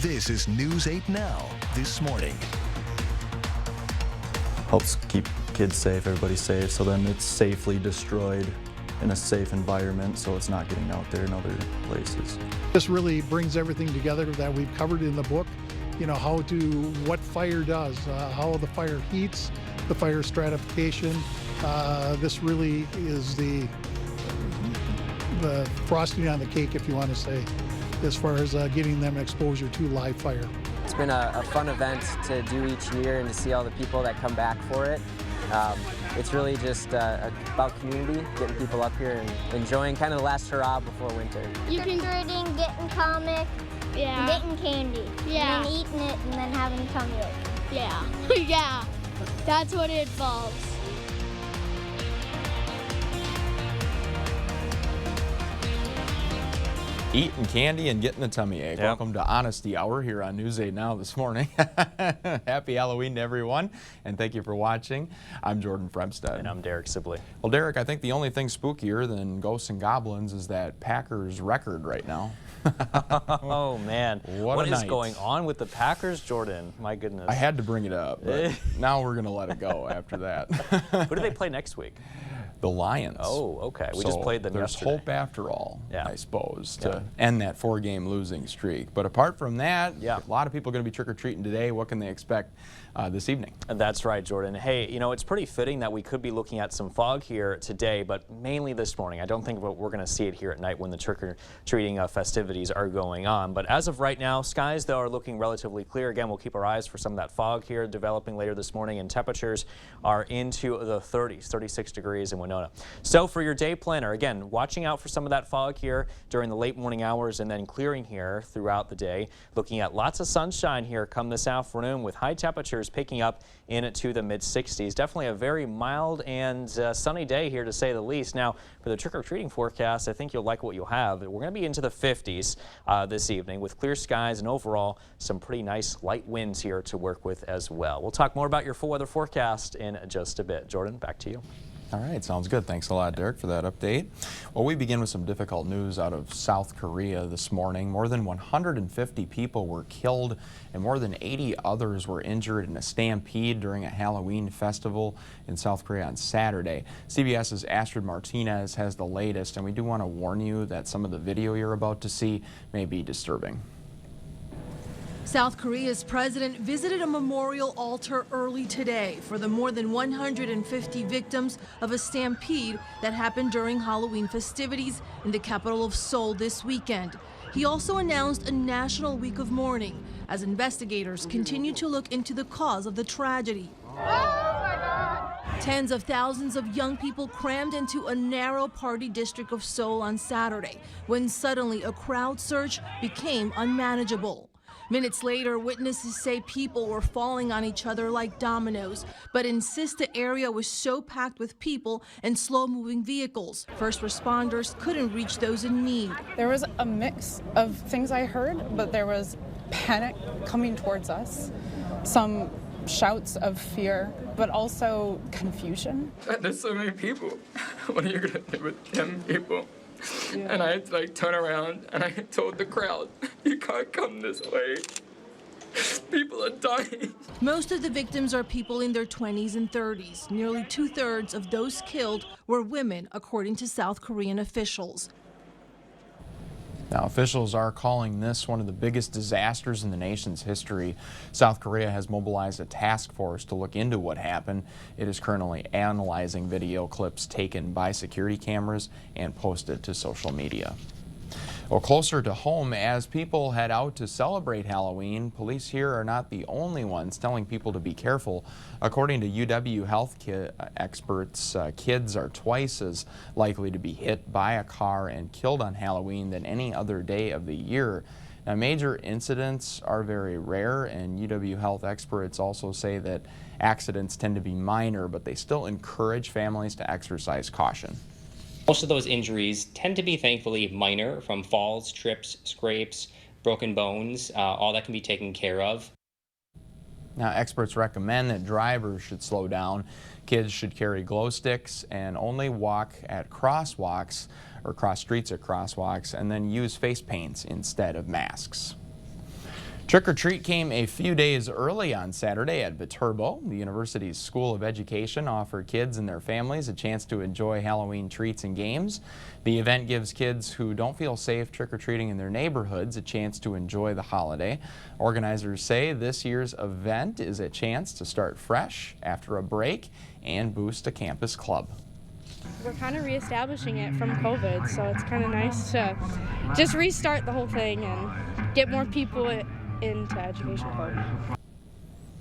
This is News 8 Now, This Morning. Helps keep kids safe, everybody safe, so then it's safely destroyed in a safe environment, so it's not getting out there in other places. This really brings everything together that we've covered in the book. You know, what fire does, how the fire heats, the fire stratification. This really is the frosting on the cake, if you want to say, as far as getting them exposure to live fire. It's been a fun event to do each year and to see all the people that come back for it. It's really just about community, getting people up here and enjoying kind of the last hurrah before winter. Trick-or-treating, getting comic, getting candy, and then eating it and then having a tummy ache. Yeah, yeah, that's what it involves. Eating candy and getting a tummy ache. Yep. Welcome to Honesty Hour here on News 8 Now this morning. Happy Halloween to everyone, and thank you for watching. I'm Jordan Fremstad. And I'm Derek Sibley. Well, Derek, I think the only thing spookier than ghosts and goblins is that Packers record right now. Oh, man. What is night. Going on with the Packers, Jordan? My goodness. I had to bring it up, but now we're going to let it go after that. Who do they play next week? The Lions. Oh, okay. We just played them yesterday. There's hope after all, I suppose, to end that 4-game losing streak. But apart from that, a lot of people are going to be trick-or-treating today. What can they expect this evening? That's right, Jordan. Hey, you know, it's pretty fitting that we could be looking at some fog here today, but mainly this morning. I don't think we're going to see it here at night when the trick-or-treating festivities are going on. But as of right now, skies, though, are looking relatively clear. Again, we'll keep our eyes for some of that fog here developing later this morning, and temperatures are into the 30s, 36 degrees in Winona. So for your day planner, again, watching out for some of that fog here during the late morning hours and then clearing here throughout the day. Looking at lots of sunshine here come this afternoon with high temperatures picking up into the mid-60s. Definitely a very mild and sunny day here to say the least. Now for the trick-or-treating forecast, I think you'll like what you'll have. We're going to be into the 50s this evening with clear skies and overall some pretty nice light winds here to work with as well. We'll talk more about your full weather forecast in just a bit. Jordan, back to you. All right, sounds good. Thanks a lot, Derek, for that update. Well, we begin with some difficult news out of South Korea this morning. More than 150 people were killed and more than 80 others were injured in a stampede during a Halloween festival in South Korea on Saturday. CBS's Astrid Martinez has the latest, and we do want to warn you that some of the video you're about to see may be disturbing. South Korea's president visited a memorial altar early today for the more than 150 victims of a stampede that happened during Halloween festivities in the capital of Seoul this weekend. He also announced a national week of mourning as investigators continue to look into the cause of the tragedy. Tens of thousands of young people crammed into a narrow party district of Seoul on Saturday when suddenly a crowd surge became unmanageable. Minutes later, witnesses say people were falling on each other like dominoes, but insist the area was so packed with people and slow-moving vehicles. First responders couldn't reach those in need. There was a mix of things I heard, but there was panic coming towards us, some shouts of fear, but also confusion. There's so many people. What are you going to do with 10 people? Yeah. And I had to turn around and I told the crowd, you can't come this way. People are dying. Most of the victims are people in their 20s and 30s. Nearly 2/3 of those killed were women, according to South Korean officials. Now, officials are calling this one of the biggest disasters in the nation's history. South Korea has mobilized a task force to look into what happened. It is currently analyzing video clips taken by security cameras and posted to social media. Well, closer to home, as people head out to celebrate Halloween, police here are not the only ones telling people to be careful. According to UW health experts, kids are twice as likely to be hit by a car and killed on Halloween than any other day of the year. Now, major incidents are very rare, and UW health experts also say that accidents tend to be minor, but they still encourage families to exercise caution. Most of those injuries tend to be, thankfully, minor, from falls, trips, scrapes, broken bones, all that can be taken care of. Now, experts recommend that drivers should slow down. Kids should carry glow sticks and only walk at crosswalks or cross streets at crosswalks, and then use face paints instead of masks. Trick or Treat came a few days early on Saturday at Viterbo. The university's School of Education offered kids and their families a chance to enjoy Halloween treats and games. The event gives kids who don't feel safe trick-or-treating in their neighborhoods a chance to enjoy the holiday. Organizers say this year's event is a chance to start fresh after a break and boost a campus club. We're kind of reestablishing it from COVID, so it's kind of nice to just restart the whole thing and get more people into Education Club.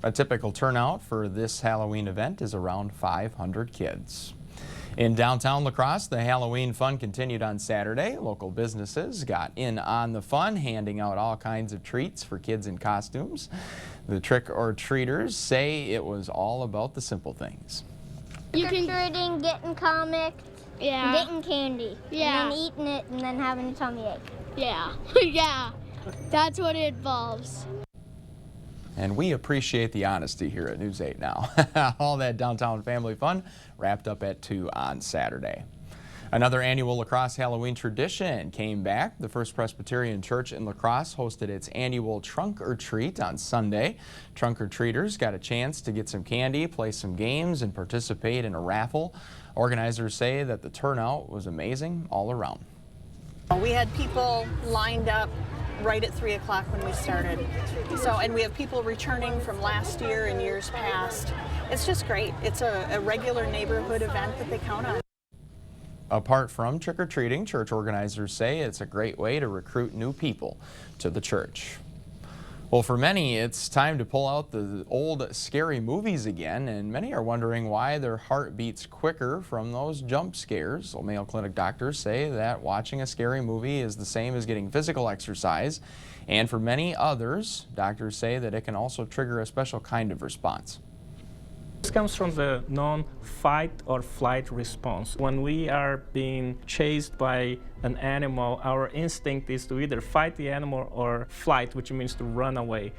A typical turnout for this Halloween event is around 500 kids. In downtown La Crosse, the Halloween fun continued on Saturday. Local businesses got in on the fun, handing out all kinds of treats for kids in costumes. The trick-or-treaters say it was all about the simple things. Trick-or-treating, getting comics, getting candy, and then eating it and then having a tummy ache. Yeah, yeah, that's what it involves. And we appreciate the honesty here at News 8 Now. All that downtown family fun wrapped up at 2 on Saturday. Another annual La Crosse Halloween tradition came back. The First Presbyterian Church in La Crosse hosted its annual Trunk or Treat on Sunday. Trunk or Treaters got a chance to get some candy, play some games, and participate in a raffle. Organizers say that the turnout was amazing all around. We had people lined up right at 3 o'clock when we started. And we have people returning from last year and years past. It's just great. It's a regular neighborhood event that they count on. Apart from trick-or-treating, church organizers say it's a great way to recruit new people to the church. Well, for many, it's time to pull out the old scary movies again, and many are wondering why their heart beats quicker from those jump scares. Well, Mayo Clinic doctors say that watching a scary movie is the same as getting physical exercise, and for many others, doctors say that it can also trigger a special kind of response. This comes from the non-fight or flight response. When we are being chased by an animal, our instinct is to either fight the animal or flight, which means to run away.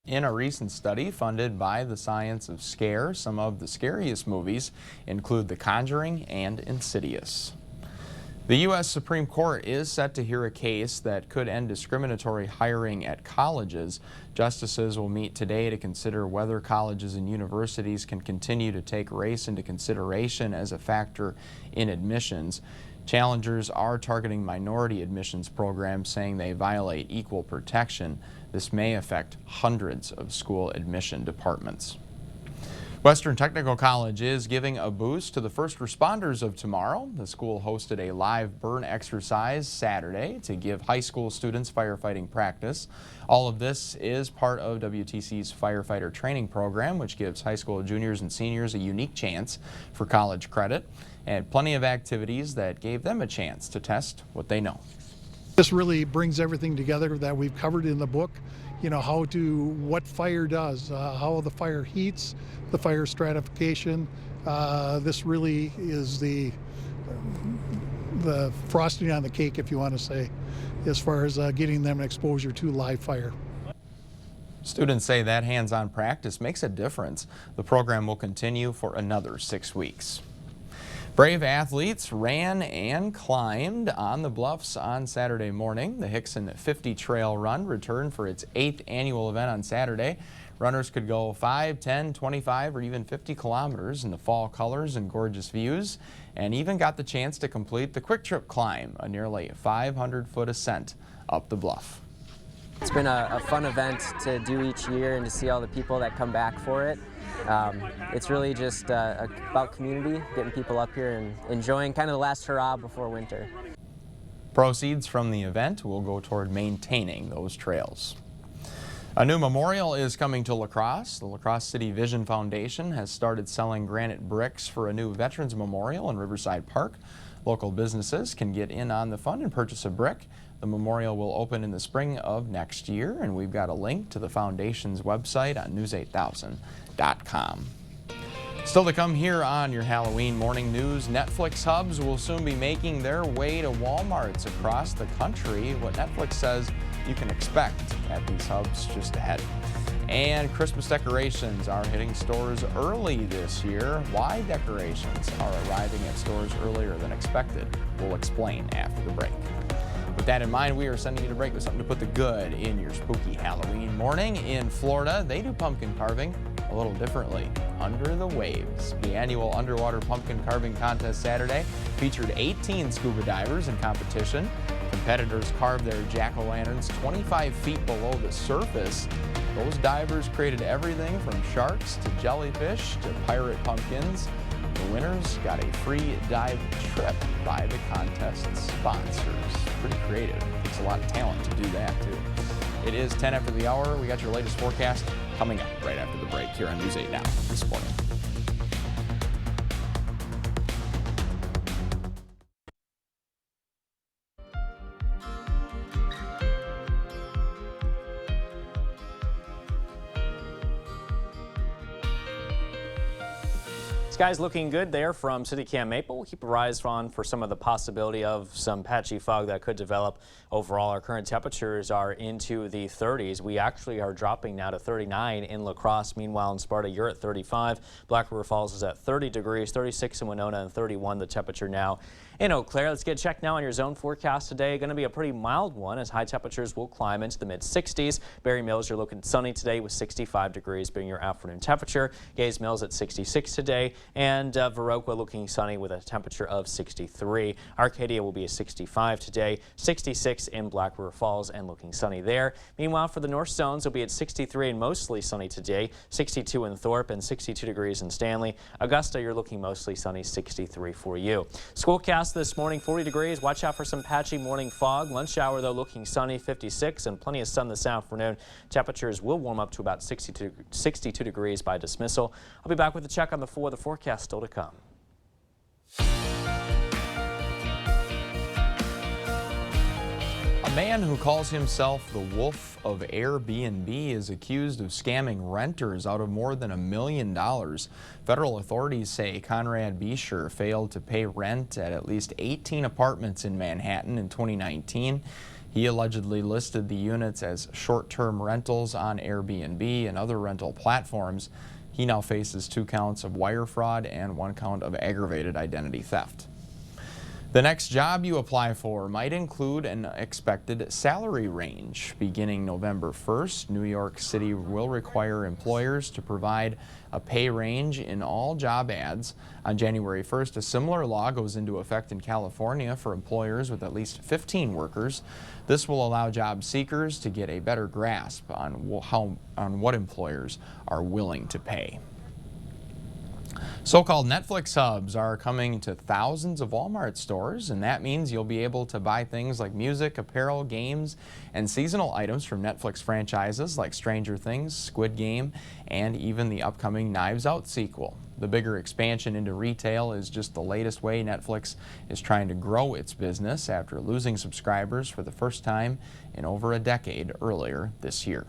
In a recent study funded by the Science of Scare, some of the scariest movies include The Conjuring and Insidious. The U.S. Supreme Court is set to hear a case that could end discriminatory hiring at colleges. Justices will meet today to consider whether colleges and universities can continue to take race into consideration as a factor in admissions. Challengers are targeting minority admissions programs, saying they violate equal protection. This may affect hundreds of school admission departments. Western Technical College is giving a boost to the first responders of tomorrow. The school hosted a live burn exercise Saturday to give high school students firefighting practice. All of this is part of WTC's firefighter training program, which gives high school juniors and seniors a unique chance for college credit, and plenty of activities that gave them a chance to test what they know. This really brings everything together that we've covered in the book. You know, what fire does, how the fire heats, the fire stratification. This really is the frosting on the cake, if you want to say, as far as getting them exposure to live fire. Students say that hands-on practice makes a difference. The program will continue for another 6 weeks. Brave athletes ran and climbed on the bluffs on Saturday morning. The Hickson 50 Trail Run returned for its 8th annual event on Saturday. Runners could go 5, 10, 25, or even 50 kilometers in the fall colors and gorgeous views, and even got the chance to complete the Quick Trip Climb, a nearly 500-foot ascent up the bluff. It's been a fun event to do each year and to see all the people that come back for it. It's really just about community, getting people up here and enjoying kind of the last hurrah before winter. Proceeds from the event will go toward maintaining those trails. A new memorial is coming to La Crosse. The La Crosse City Vision Foundation has started selling granite bricks for a new Veterans Memorial in Riverside Park. Local businesses can get in on the fun and purchase a brick. The memorial will open in the spring of next year, and we've got a link to the foundation's website on news8000.com. Still to come here on your Halloween morning news, Netflix hubs will soon be making their way to Walmarts across the country. What Netflix says you can expect at these hubs just ahead. And Christmas decorations are hitting stores early this year. Why decorations are arriving at stores earlier than expected, we'll explain after the break. With that in mind, we are sending you to break with something to put the good in your spooky Halloween morning. In Florida, they do pumpkin carving a little differently. Under the Waves, the annual underwater pumpkin carving contest Saturday, featured 18 scuba divers in competition. Competitors carved their jack-o'-lanterns 25 feet below the surface. Those divers created everything from sharks to jellyfish to pirate pumpkins. The winners got a free dive trip by the contest sponsors. Pretty creative. Takes a lot of talent to do that, too. It is 10 after the hour. We got your latest forecast coming up right after the break here on News 8 Now this morning. Skies looking good there from CityCam Maple. We'll keep our eyes on for some of the possibility of some patchy fog that could develop. Overall, our current temperatures are into the 30s. We actually are dropping now to 39 in La Crosse. Meanwhile, in Sparta, you're at 35. Black River Falls is at 30 degrees, 36 in Winona, and 31 the temperature now in Eau Claire. Let's get checked now on your zone forecast today. Going to be a pretty mild one as high temperatures will climb into the mid-60s. Berry Mills, you're looking sunny today with 65 degrees being your afternoon temperature. Gays Mills at 66 today, and Viroqua looking sunny with a temperature of 63. Arcadia will be a 65 today, 66 in Black River Falls and looking sunny there. Meanwhile, for the north zones, will be at 63 and mostly sunny today, 62 in Thorpe and 62 degrees in Stanley. Augusta, you're looking mostly sunny, 63 for you. Schoolcast this morning, 40 degrees. Watch out for some patchy morning fog. Lunch hour, though, looking sunny, 56, and plenty of sun this afternoon. Temperatures will warm up to about 62 degrees by dismissal. I'll be back with a check on the forecast still to come. A man who calls himself the Wolf of Airbnb is accused of scamming renters out of more than $1 million. Federal authorities say Conrad Beecher failed to pay rent at least 18 apartments in Manhattan in 2019. He allegedly listed the units as short-term rentals on Airbnb and other rental platforms. He now faces 2 counts of wire fraud and 1 count of aggravated identity theft. The next job you apply for might include an expected salary range. Beginning November 1st, New York City will require employers to provide a pay range in all job ads. On January 1st, a similar law goes into effect in California for employers with at least 15 workers. This will allow job seekers to get a better grasp on what employers are willing to pay. So-called Netflix hubs are coming to thousands of Walmart stores, and that means you'll be able to buy things like music, apparel, games, and seasonal items from Netflix franchises like Stranger Things, Squid Game, and even the upcoming Knives Out sequel. The bigger expansion into retail is just the latest way Netflix is trying to grow its business after losing subscribers for the first time in over a decade earlier this year.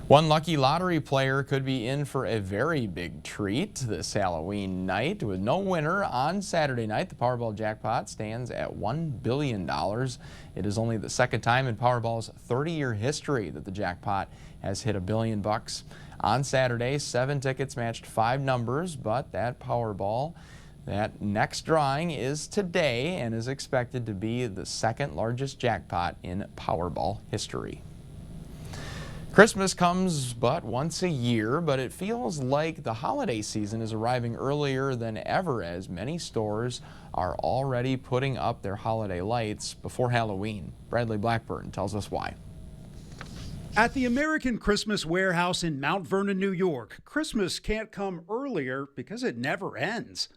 One lucky lottery player could be in for a very big treat this Halloween night. With no winner on Saturday night, the Powerball jackpot stands at $1 billion. It is only the second time in Powerball's 30-year history that the jackpot has hit $1 billion. On Saturday, 7 tickets matched 5 numbers, but that Powerball, that next drawing is today and is expected to be the second largest jackpot in Powerball history. Christmas comes but once a year, but it feels like the holiday season is arriving earlier than ever as many stores are already putting up their holiday lights before Halloween. Bradley Blackburn tells us why. At the American Christmas Warehouse in Mount Vernon, New York, Christmas can't come earlier because it never ends.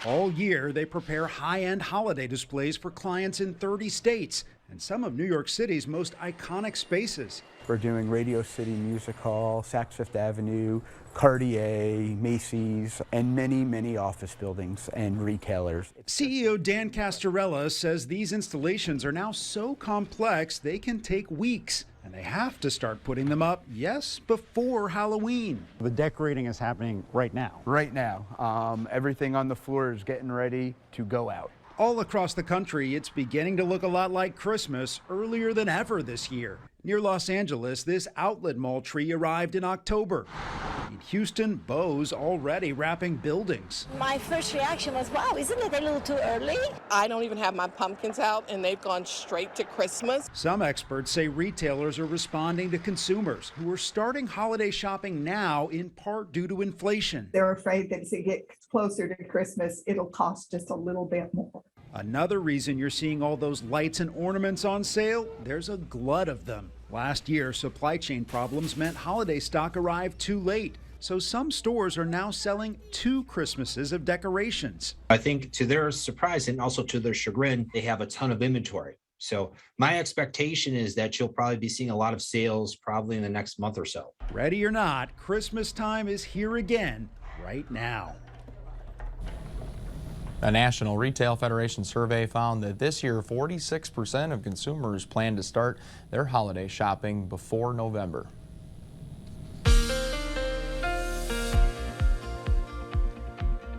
All year, they prepare high-end holiday displays for clients in 30 states and some of New York City's most iconic spaces. We're doing Radio City Music Hall, Saks Fifth Avenue, Cartier, Macy's, and many, many office buildings and retailers. CEO Dan Castorella says these installations are now so complex they can take weeks, and they have to start putting them up, yes, before Halloween. The decorating is happening right now. Right now. Everything on the floor is getting ready to go out. All across the country, it's beginning to look a lot like Christmas earlier than ever this year. Near Los Angeles, this outlet mall tree arrived in October. In Houston, Bo's already wrapping buildings. My first reaction was, wow, isn't it a little too early? I don't even have my pumpkins out, and they've gone straight to Christmas. Some experts say retailers are responding to consumers who are starting holiday shopping now in part due to inflation. They're afraid that as it gets closer to Christmas, it'll cost just a little bit more. Another reason you're seeing all those lights and ornaments on sale, there's a glut of them. Last year, supply chain problems meant holiday stock arrived too late. So some stores are now selling 2 Christmases of decorations. I think to their surprise and also to their chagrin, they have a ton of inventory. So my expectation is that you'll probably be seeing a lot of sales probably in the next month or so. Ready or not, Christmas time is here again right now. A National Retail Federation survey found that this year 46% of consumers plan to start their holiday shopping before November.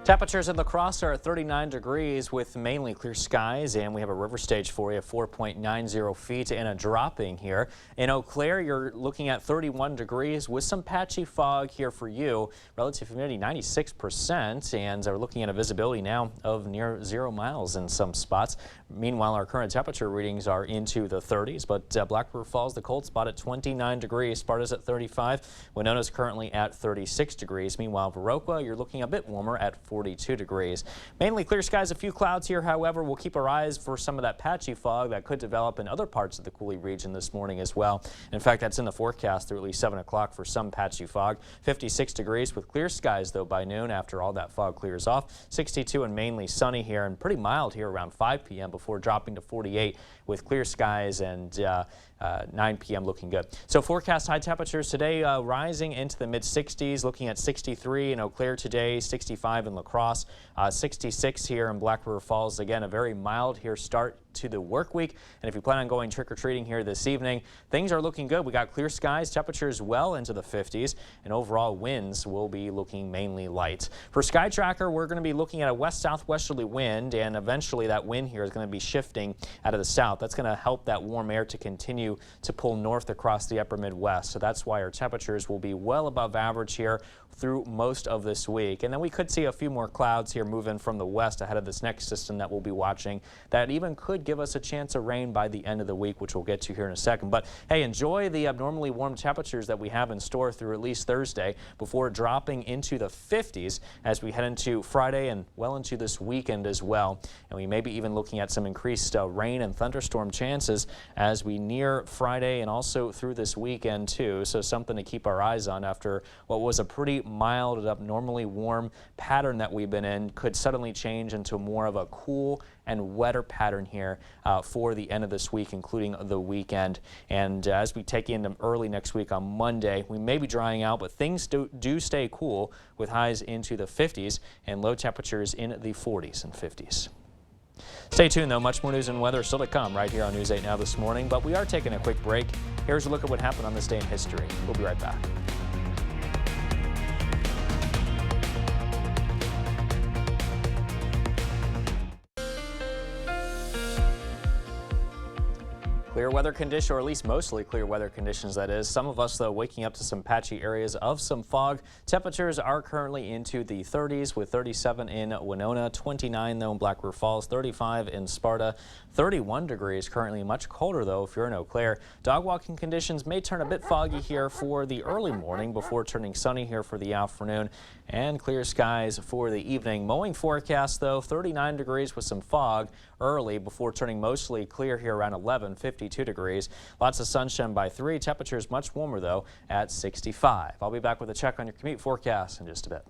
Temperatures in La Crosse are at 39 degrees with mainly clear skies, and we have a river stage for you, 4.90 feet and a dropping here. In Eau Claire, you're looking at 31 degrees with some patchy fog here for you. Relative humidity 96%, and we're looking at a visibility now of near 0 miles in some spots. Meanwhile, our current temperature readings are into the 30s, but Black River Falls, the cold spot at 29 degrees. Sparta's at 35. Winona's currently at 36 degrees. Meanwhile, Viroqua, you're looking a bit warmer at 42 degrees. Mainly clear skies, a few clouds here. However, we'll keep our eyes for some of that patchy fog that could develop in other parts of the Coulee region this morning as well. In fact, that's in the forecast through at least 7 o'clock for some patchy fog. 56 degrees with clear skies, though, by noon after all that fog clears off. 62 and mainly sunny here and pretty mild here around 5 p.m. before dropping to 48 with clear skies and 9 p.m. looking good. So forecast high temperatures today rising into the mid-60s, looking at 63 in Eau Claire today, 65 in La Crosse, 66 here in Black River Falls. Again, a very mild here start to the work week. And if you plan on going trick-or-treating here this evening, things are looking good. We got clear skies, temperatures well into the 50s, and overall winds will be looking mainly light. For Sky Tracker, we're going to be looking at a west-southwesterly wind, and eventually that wind here is going to be shifting out of the south. That's going to help that warm air to continue to pull north across the upper Midwest. So that's why our temperatures will be well above average here through most of this week. And then we could see a few more clouds here move in from the west ahead of this next system that we'll be watching that even could give us a chance of rain by the end of the week, which we'll get to here in a second. But hey, enjoy the abnormally warm temperatures that we have in store through at least Thursday before dropping into the 50s as we head into Friday and well into this weekend as well. And we may be even looking at some increased rain and thunderstorm chances as we near Friday and also through this weekend too. So something to keep our eyes on after what was a pretty mild and abnormally warm pattern that we've been in could suddenly change into more of a cool and wetter pattern here for the end of this week, including the weekend. And as we take into early next week on Monday, we may be drying out, but things do stay cool with highs into the 50s and low temperatures in the 40s and 50s. Stay tuned, though. Much more news and weather still to come right here on News 8 Now this morning, but we are taking a quick break. Here's a look at what happened on this day in history. We'll be right back. Clear weather conditions, or at least mostly clear weather conditions, that is. Some of us, though, waking up to some patchy areas of some fog. Temperatures are currently into the 30s with 37 in Winona, 29, though, in Black River Falls, 35 in Sparta, 31 degrees currently. Much colder, though, if you're in Eau Claire. Dog walking conditions may turn a bit foggy here for the early morning before turning sunny here for the afternoon, and clear skies for the evening. Mowing forecast, though, 39 degrees with some fog early before turning mostly clear here around 11, 52 degrees. Lots of sunshine by 3. Temperatures much warmer, though, at 65. I'll be back with a check on your commute forecast in just a bit.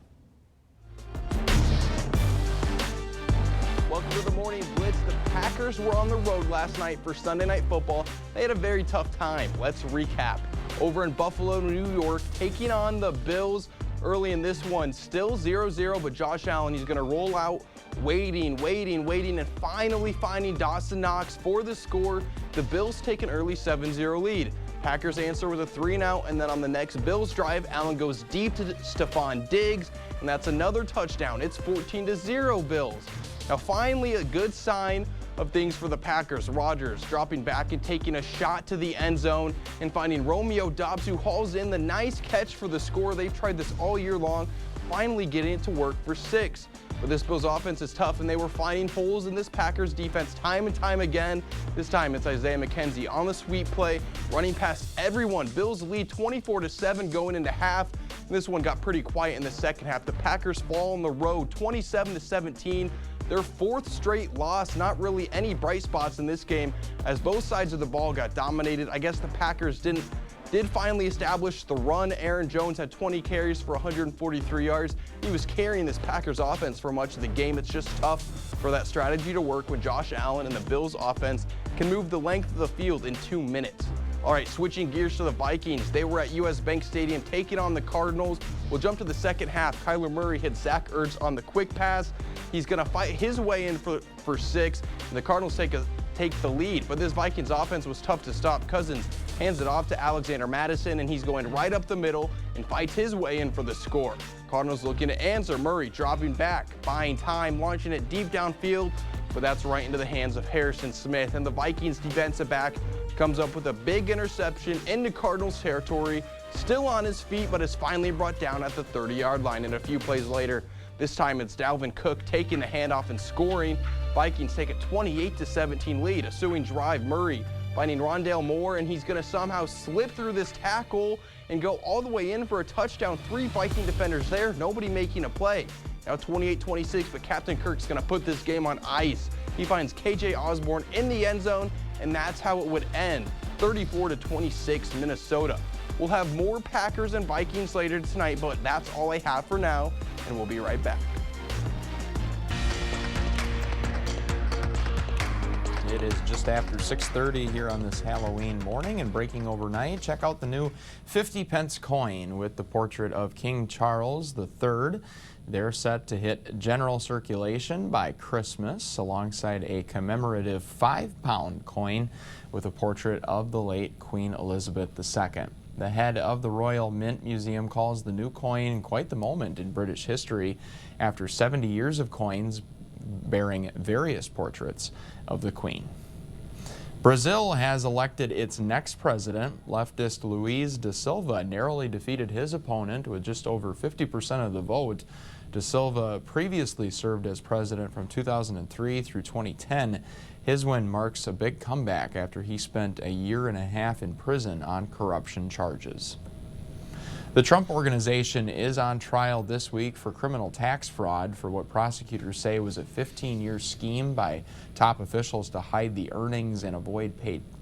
Welcome to the Morning Blitz. The Packers were on the road last night for Sunday Night Football. They had a very tough time. Let's recap. Over in Buffalo, New York, taking on the Bills early in this one. Still 0-0, but Josh Allen, he's going to roll out, waiting, and finally finding Dawson Knox for the score. The Bills take an early 7-0 lead. Packers answer with a 3-and-out, and then on the next Bills drive, Allen goes deep to Stephon Diggs, and that's another touchdown. It's 14-0 Bills. Now finally a good sign of things for the Packers. Rodgers dropping back and taking a shot to the end zone and finding Romeo Doubs, who hauls in the nice catch for the score. They've tried this all year long, finally getting it to work for 6. But this Bills offense is tough, and they were finding holes in this Packers defense time and time again. This time it's Isaiah McKenzie on the sweep play, running past everyone. Bills lead 24-7 going into half. And this one got pretty quiet in the second half. The Packers fall on the road 27-17. Their 4th straight loss. Not really any bright spots in this game as both sides of the ball got dominated. I guess the Packers did finally establish the run. Aaron Jones had 20 carries for 143 yards. He was carrying this Packers offense for much of the game. It's just tough for that strategy to work when Josh Allen and the Bills offense can move the length of the field in 2 minutes. All right, switching gears to the Vikings. They were at US Bank Stadium taking on the Cardinals. We'll jump to the second half. Kyler Murray hit Zach Ertz on the quick pass. He's going to fight his way in for 6, and the Cardinals take the lead. But this Vikings offense was tough to stop. Cousins hands it off to Alexander Mattison, and he's going right up the middle and fights his way in for the score. Cardinals looking to answer. Murray dropping back, buying time, launching it deep downfield, but that's right into the hands of Harrison Smith. And the Vikings defensive back comes up with a big interception into Cardinals territory. Still on his feet, but is finally brought down at the 30-yard line. And a few plays later, this time it's Dalvin Cook taking the handoff and scoring. Vikings take a 28-17 lead. A ensuing drive, Murray finding Rondale Moore, and he's going to somehow slip through this tackle and go all the way in for a touchdown. 3 Viking defenders there, nobody making a play. Now 28-26, but Captain Kirk's going to put this game on ice. He finds KJ Osborne in the end zone, and that's how it would end. 34-26 Minnesota. We'll have more Packers and Vikings later tonight, but that's all I have for now, and we'll be right back. It is just after 6:30 here on this Halloween morning, and breaking overnight, check out the new 50-pence coin with the portrait of King Charles III. They're set to hit general circulation by Christmas, alongside a commemorative 5-pound coin with a portrait of the late Queen Elizabeth II. The head of the Royal Mint Museum calls the new coin quite the moment in British history after 70 years of coins bearing various portraits of the Queen. Brazil has elected its next president. Leftist Luiz da Silva narrowly defeated his opponent with just over 50% of the vote. Da Silva previously served as president from 2003 through 2010. His win marks a big comeback after he spent a year and a half in prison on corruption charges. The Trump Organization is on trial this week for criminal tax fraud for what prosecutors say was a 15-year scheme by top officials to hide the earnings and avoid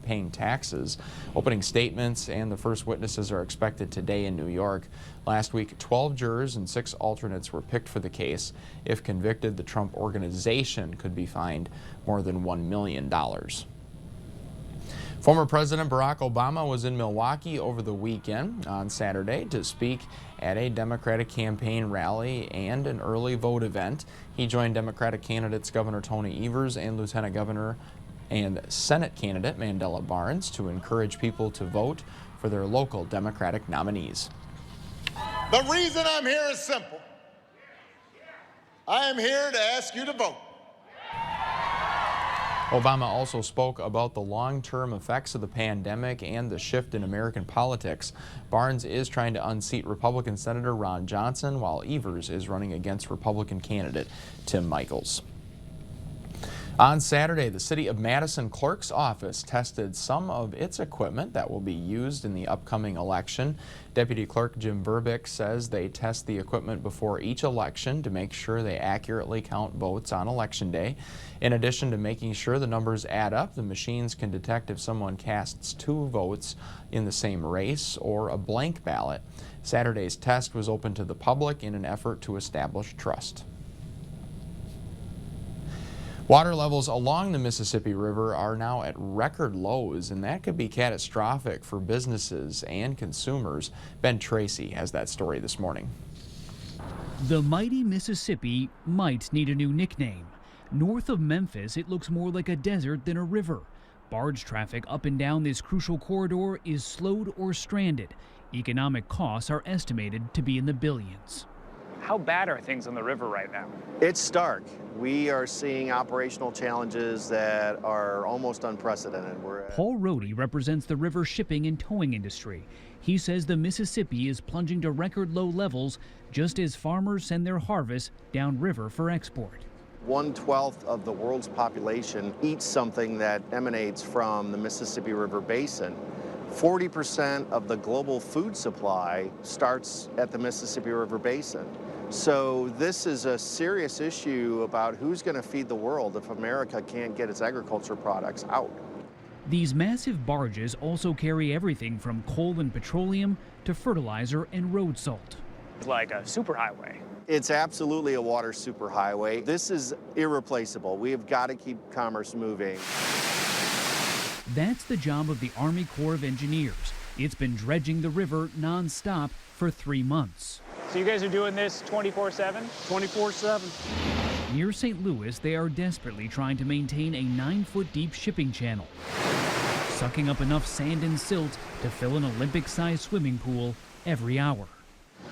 paying taxes. Opening statements and the first witnesses are expected today in New York. Last week, 12 jurors and 6 alternates were picked for the case. If convicted, the Trump Organization could be fined more than $1 million. Former President Barack Obama was in Milwaukee over the weekend on Saturday to speak at a Democratic campaign rally and an early vote event. He joined Democratic candidates Governor Tony Evers and Lieutenant Governor and Senate candidate Mandela Barnes to encourage people to vote for their local Democratic nominees. The reason I'm here is simple. I am here to ask you to vote. Obama also spoke about the long-term effects of the pandemic and the shift in American politics. Barnes is trying to unseat Republican Senator Ron Johnson, while Evers is running against Republican candidate Tim Michels. On Saturday, the City of Madison Clerk's office tested some of its equipment that will be used in the upcoming election. Deputy Clerk Jim Verbick says they test the equipment before each election to make sure they accurately count votes on Election Day. In addition to making sure the numbers add up, the machines can detect if someone casts 2 votes in the same race or a blank ballot. Saturday's test was open to the public in an effort to establish trust. Water levels along the Mississippi River are now at record lows, and that could be catastrophic for businesses and consumers. Ben Tracy has that story this morning. The mighty Mississippi might need a new nickname. North of Memphis, it looks more like a desert than a river. Barge traffic up and down this crucial corridor is slowed or stranded. Economic costs are estimated to be in the billions. How bad are things on the river right now? It's stark. We are seeing operational challenges that are almost unprecedented. Paul Rohde represents the river shipping and towing industry. He says the Mississippi is plunging to record low levels just as farmers send their harvest downriver for export. 1/12 of the world's population eats something that emanates from the Mississippi River Basin. 40% of the global food supply starts at the Mississippi River Basin. So this is a serious issue about who's going to feed the world if America can't get its agriculture products out. These massive barges also carry everything from coal and petroleum to fertilizer and road salt. It's like a superhighway. It's absolutely a water superhighway. This is irreplaceable. We have got to keep commerce moving. That's the job of the Army Corps of Engineers. It's been dredging the river non-stop for 3 months. So you guys are doing this 24/7? 24/7. Near St. Louis, they are desperately trying to maintain a 9-foot deep shipping channel, sucking up enough sand and silt to fill an Olympic-sized swimming pool every hour.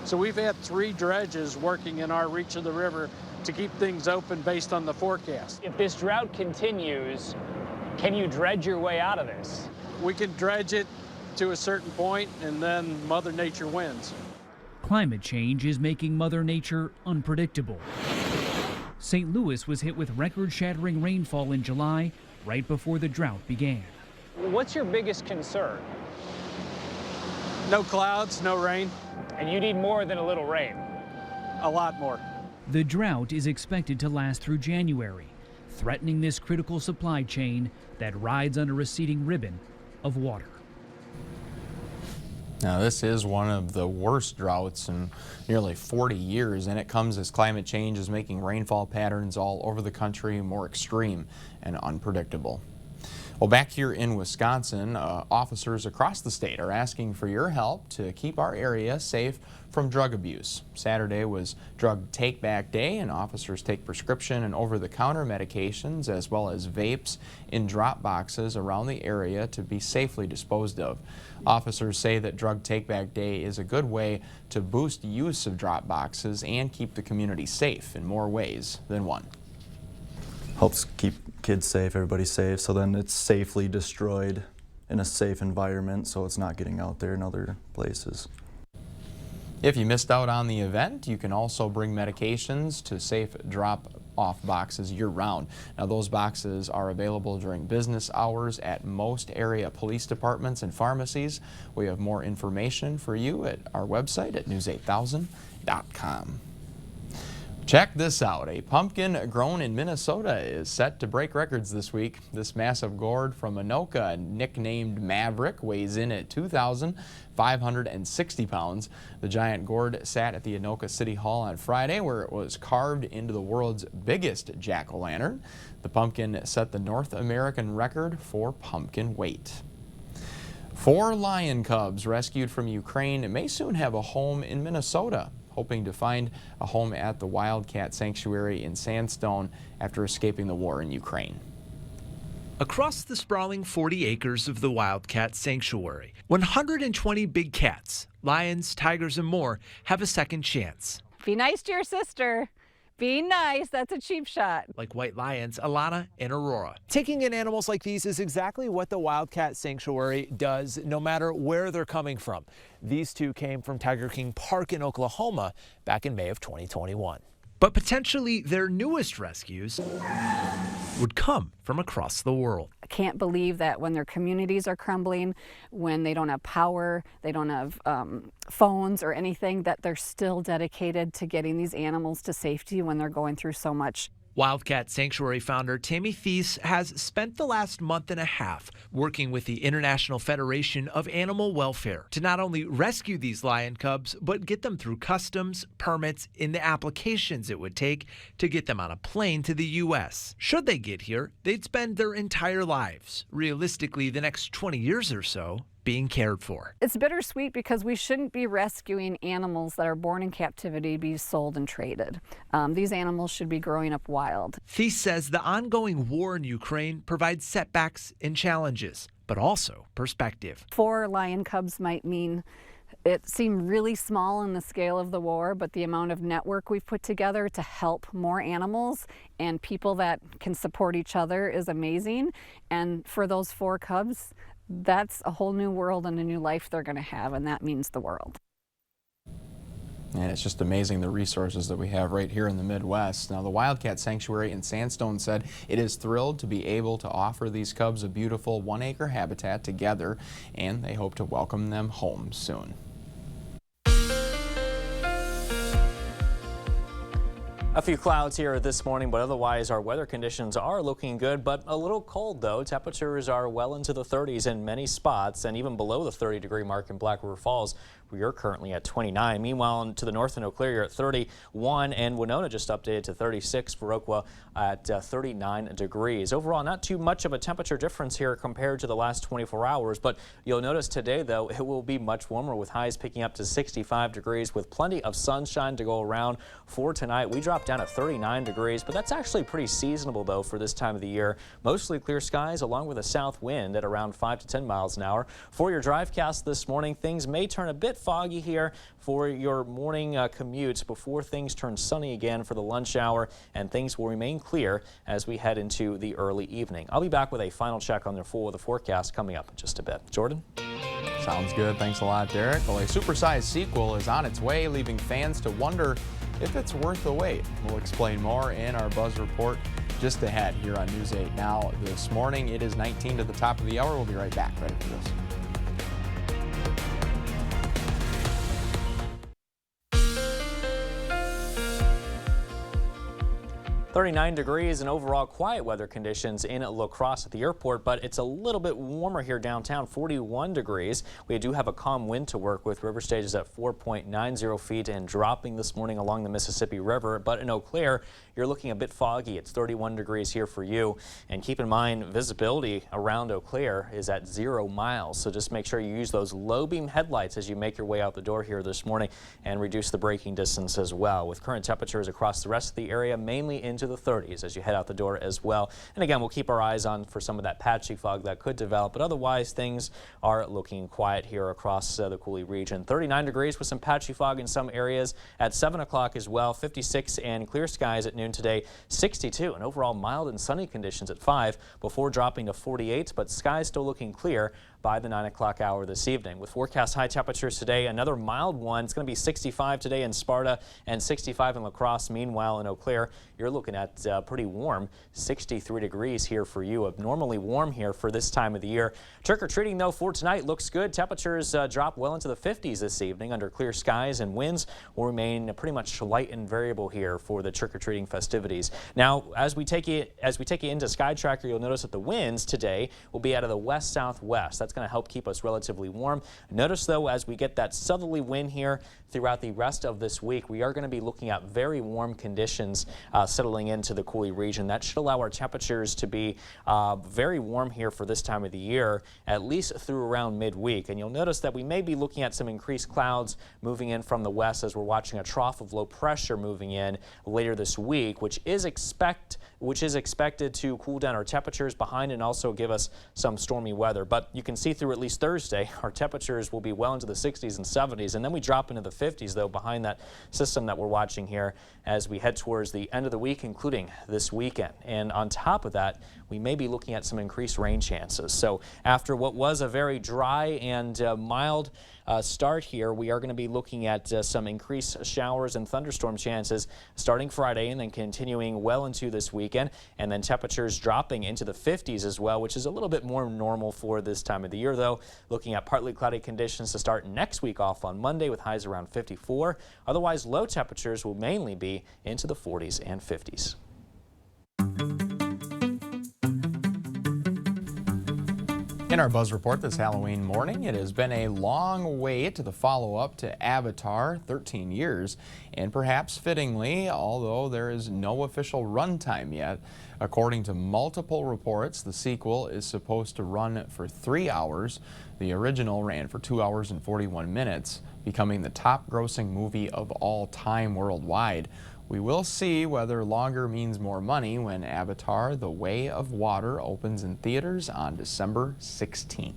So we've had 3 dredges working in our reach of the river to keep things open based on the forecast. If this drought continues, can you dredge your way out of this? We can dredge it to a certain point and then Mother Nature wins. Climate change is making Mother Nature unpredictable. St. Louis was hit with record-shattering rainfall in July, right before the drought began. What's your biggest concern? No clouds, no rain. And you need more than a little rain. A lot more. The drought is expected to last through January, threatening this critical supply chain that rides on a receding ribbon of water. Now, this is one of the worst droughts in nearly 40 years, and it comes as climate change is making rainfall patterns all over the country more extreme and unpredictable. Well, back here in Wisconsin, officers across the state are asking for your help to keep our area safe from drug abuse. Saturday was Drug Take Back Day, and officers take prescription and over-the-counter medications as well as vapes in drop boxes around the area to be safely disposed of. Officers say that Drug Take Back Day is a good way to boost use of drop boxes and keep the community safe in more ways than one. Helps keep kids safe, everybody safe, so then it's safely destroyed in a safe environment so it's not getting out there in other places. If you missed out on the event, you can also bring medications to safe drop-off boxes year-round. Now, those boxes are available during business hours at most area police departments and pharmacies. We have more information for you at our website at news8000.com. Check this out. A pumpkin grown in Minnesota is set to break records this week. This massive gourd from Anoka, nicknamed Maverick, weighs in at 2,560 pounds. The giant gourd sat at the Anoka City Hall on Friday, where it was carved into the world's biggest jack-o'-lantern. The pumpkin set the North American record for pumpkin weight. 4 lion cubs rescued from Ukraine may soon have a home in Minnesota, hoping to find a home at the Wildcat Sanctuary in Sandstone after escaping the war in Ukraine. Across the sprawling 40 acres of the Wildcat Sanctuary, 120 big cats, lions, tigers, and more have a second chance. Be nice to your sister. Be nice, that's a cheap shot. Like white lions, Alana and Aurora. Taking in animals like these is exactly what the Wildcat Sanctuary does, no matter where they're coming from. These 2 came from Tiger King Park in Oklahoma back in May of 2021. But potentially their newest rescues would come from across the world. I can't believe that when their communities are crumbling, when they don't have power, they don't have phones or anything, that they're still dedicated to getting these animals to safety when they're going through so much. Wildcat Sanctuary founder Tammy Thies has spent the last month and a half working with the International Federation of Animal Welfare to not only rescue these lion cubs, but get them through customs, permits, and the applications it would take to get them on a plane to the U.S. Should they get here, they'd spend their entire lives, realistically the next 20 years or so, being cared for. It's bittersweet because we shouldn't be rescuing animals that are born in captivity to be sold and traded. These animals should be growing up wild. Thies says the ongoing war in Ukraine provides setbacks and challenges, but also perspective. 4 lion cubs might mean It seemed really small in the scale of the war, but the amount of network we've put together to help more animals and people that can support each other is amazing. And for those 4 cubs, that's a whole new world and a new life they're going to have, and that means the world. And it's just amazing the resources that we have right here in the Midwest. Now, the Wildcat Sanctuary in Sandstone said it is thrilled to be able to offer these cubs a beautiful 1-acre habitat together, and they hope to welcome them home soon. A few clouds here this morning, but otherwise our weather conditions are looking good, but a little cold though. Temperatures are well into the 30s in many spots and even below the 30-degree mark in Black River Falls. We are currently at 29. Meanwhile, to the north in Eau Claire, you're at 31, and Winona just updated to 36. Viroqua at 39 degrees. Overall, not too much of a temperature difference here compared to the last 24 hours, but you'll notice today, though, it will be much warmer with highs picking up to 65 degrees with plenty of sunshine to go around. For tonight, we dropped down to 39 degrees, but that's actually pretty seasonable, though, for this time of the year. Mostly clear skies along with a south wind at around 5 to 10 miles an hour. For your DriveCast this morning, things may turn a bit foggy here for your morning commute before things turn sunny again for the lunch hour, and things will remain clear as we head into the early evening. I'll be back with a final check on the full of the forecast coming up in just a bit. Jordan? Sounds good. Thanks a lot, Derek. Well, a supersized sequel is on its way, leaving fans to wonder if it's worth the wait. We'll explain more in our Buzz Report just ahead here on News 8 Now. This morning, it is 19 to the top of the hour. We'll be right back right after this. 39 degrees and overall quiet weather conditions in La Crosse at the airport, but it's a little bit warmer here downtown, 41 degrees. We do have a calm wind to work with. River stage is at 4.90 feet and dropping this morning along the Mississippi River. But in Eau Claire, you're looking a bit foggy. It's 31 degrees here for you. And keep in mind, visibility around Eau Claire is at 0 miles. So just make sure you use those low beam headlights as you make your way out the door here this morning and reduce the braking distance as well. With current temperatures across the rest of the area, mainly into the 30s as you head out the door as well. And again, we'll keep our eyes on for some of that patchy fog that could develop, but otherwise things are looking quiet here across the Coulee region. 39 degrees with some patchy fog in some areas at 7 o'clock as well. 56 and clear skies at noon today. 62 and overall mild and sunny conditions at 5 before dropping to 48, but skies still looking clear by the 9 o'clock hour this evening. With forecast high temperatures today, another mild one. It's going to be 65 today in Sparta and 65 in La Crosse. Meanwhile, in Eau Claire, you're looking at pretty warm, 63 degrees here for you. Abnormally warm here for this time of the year. Trick-or-treating, though, for tonight looks good. Temperatures drop well into the 50s this evening under clear skies, and winds will remain pretty much light and variable here for the trick-or-treating festivities. Now, as we take you into Sky Tracker, you'll notice that the winds today will be out of the west-southwest. That's going to help keep us relatively warm. Notice, though, as we get that southerly wind here throughout the rest of this week, we are going to be looking at very warm conditions settling into the Coulee region. That should allow our temperatures to be very warm here for this time of the year, at least through around midweek. And you'll notice that we may be looking at some increased clouds moving in from the west as we're watching a trough of low pressure moving in later this week, which is expected to cool down our temperatures behind and also give us some stormy weather. But you can see through at least Thursday, our temperatures will be well into the 60s and 70s, and then we drop into the 50s, though, behind that system that we're watching here as we head towards the end of the week, including this weekend. And on top of that, we may be looking at some increased rain chances. So after what was a very dry and mild start here, we are going to be looking at some increased showers and thunderstorm chances starting Friday and then continuing well into this weekend, and then temperatures dropping into the 50s as well, which is a little bit more normal for this time of the year, though. Looking at partly cloudy conditions to start next week off on Monday with highs around 54. Otherwise, low temperatures will mainly be into the 40s and 50s. In our Buzz Report this Halloween morning, it has been a long wait to the follow-up to Avatar, 13 years, and perhaps fittingly, although there is no official runtime yet. According to multiple reports, the sequel is supposed to run for 3 hours. The original ran for 2 hours and 41 minutes, becoming the top-grossing movie of all time worldwide. We will see whether longer means more money when Avatar: The Way of Water opens in theaters on December 16th.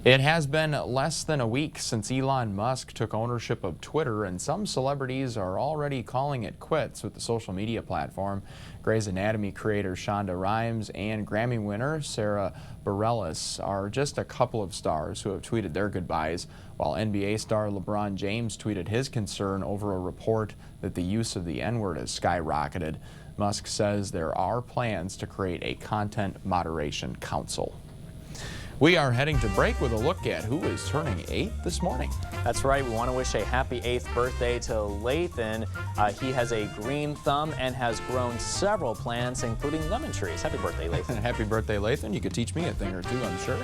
It has been less than a week since Elon Musk took ownership of Twitter, and some celebrities are already calling it quits with the social media platform. Grey's Anatomy creator Shonda Rhimes and Grammy winner Sarah Bareilles are just a couple of stars who have tweeted their goodbyes, while NBA star LeBron James tweeted his concern over a report that the use of the N-word has skyrocketed. Musk says there are plans to create a content moderation council. We are heading to break with a look at who is turning 8 this morning. That's right. We want to wish a happy 8th birthday to Lathan. He has a green thumb and has grown several plants, including lemon trees. Happy birthday, Lathan. Happy birthday, Lathan. You could teach me a thing or two, I'm sure.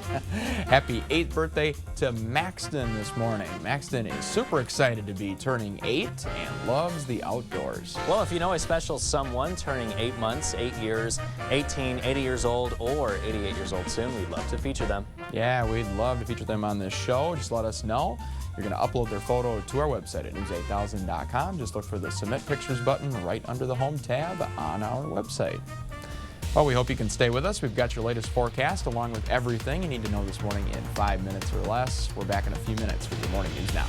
Happy 8th birthday to Maxton this morning. Maxton is super excited to be turning 8 and loves the outdoors. Well, if you know a special someone turning 8 months, 8 years, 18, 80 years old, or 88 years old soon, we'd love to feature them. Yeah, we'd love to feature them on this show. Just let us know. You're going to upload their photo to our website at news8000.com. Just look for the Submit Pictures button right under the Home tab on our website. Well, we hope you can stay with us. We've got your latest forecast along with everything you need to know this morning in 5 minutes or less. We're back in a few minutes with your morning news now.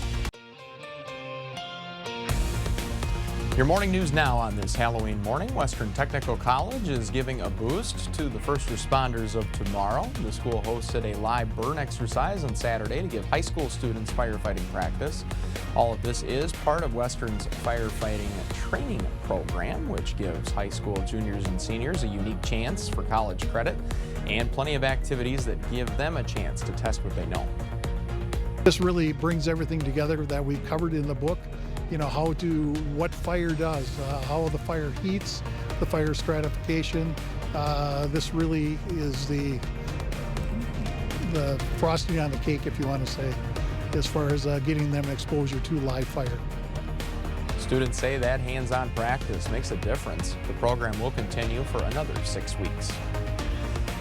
Your morning news now on this Halloween morning. Western Technical College is giving a boost to the first responders of tomorrow. The school hosted a live burn exercise on Saturday to give high school students firefighting practice. All of this is part of Western's firefighting training program, which gives high school juniors and seniors a unique chance for college credit and plenty of activities that give them a chance to test what they know. This really brings everything together that we've covered in the book. You know, what fire does, how the fire heats, the fire stratification. This really is the frosting on the cake, if you want to say, as far as getting them exposure to live fire. Students say that hands-on practice makes a difference. The program will continue for another 6 weeks.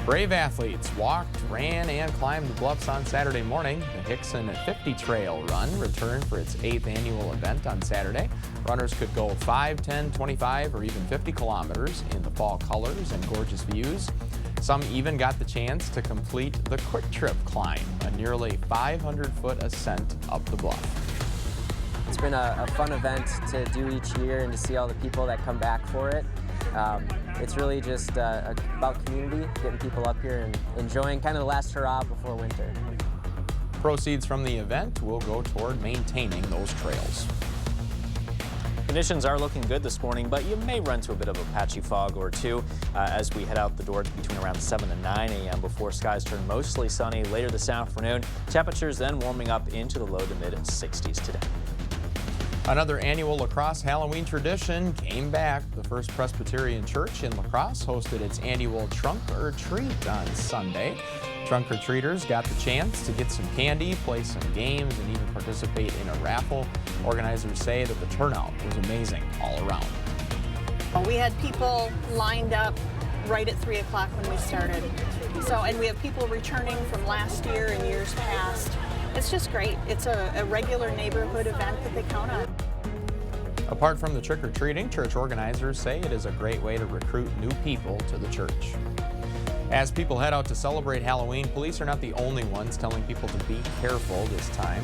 Brave athletes walked, ran, and climbed the bluffs on Saturday morning. The Hickson 50 Trail Run returned for its 8th annual event on Saturday. Runners could go 5, 10, 25, or even 50 kilometers in the fall colors and gorgeous views. Some even got the chance to complete the Quick Trip climb, a nearly 500-foot ascent up the bluff. It's been a fun event to do each year and to see all the people that come back for it. It's really just about community, getting people up here and enjoying kind of the last hurrah before winter. Proceeds from the event will go toward maintaining those trails. Conditions are looking good this morning, but you may run into a bit of a patchy fog or two as we head out the door between around 7 and 9 a.m. before skies turn mostly sunny later this afternoon. Temperatures then warming up into the low to mid 60s today. Another annual La Crosse Halloween tradition came back. The First Presbyterian Church in La Crosse hosted its annual Trunk or Treat on Sunday. Trunk or Treaters got the chance to get some candy, play some games, and even participate in a raffle. Organizers say that the turnout was amazing all around. We had people lined up right at 3 o'clock when we started. And we have people returning from last year and years past. It's just great. It's a regular neighborhood event that they count on. Apart from the trick-or-treating, church organizers say it is a great way to recruit new people to the church. As people head out to celebrate Halloween, police are not the only ones telling people to be careful this time.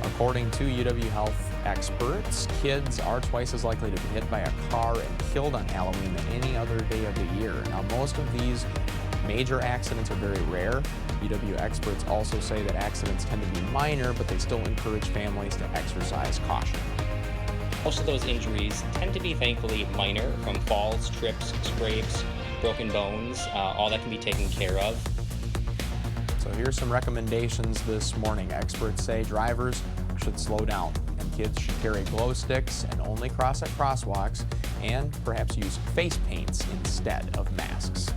According to UW Health experts, kids are twice as likely to be hit by a car and killed on Halloween than any other day of the year. Now, most of these major accidents are very rare. UW experts also say that accidents tend to be minor, but they still encourage families to exercise caution. Most of those injuries tend to be thankfully minor, from falls, trips, scrapes, broken bones, all that can be taken care of. So here's some recommendations this morning. Experts say drivers should slow down and kids should carry glow sticks and only cross at crosswalks and perhaps use face paints instead of masks.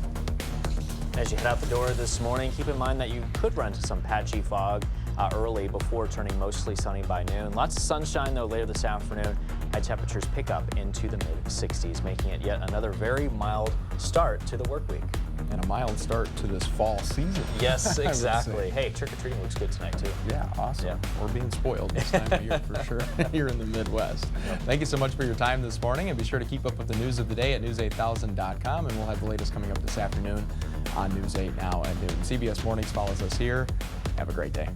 As you head out the door this morning, keep in mind that you could run into some patchy fog early before turning mostly sunny by noon. Lots of sunshine, though, later this afternoon. High temperatures pick up into the mid-60s, making it yet another very mild start to the work week. And a mild start to this fall season. Yes, exactly. Hey, trick-or-treating looks good tonight, too. Yeah, awesome. Yeah. We're being spoiled this time of year for sure here in the Midwest. Thank you so much for your time this morning, and be sure to keep up with the news of the day at news8000.com, and we'll have the latest coming up this afternoon on News 8 Now at noon. CBS Mornings follows us here Have a great day.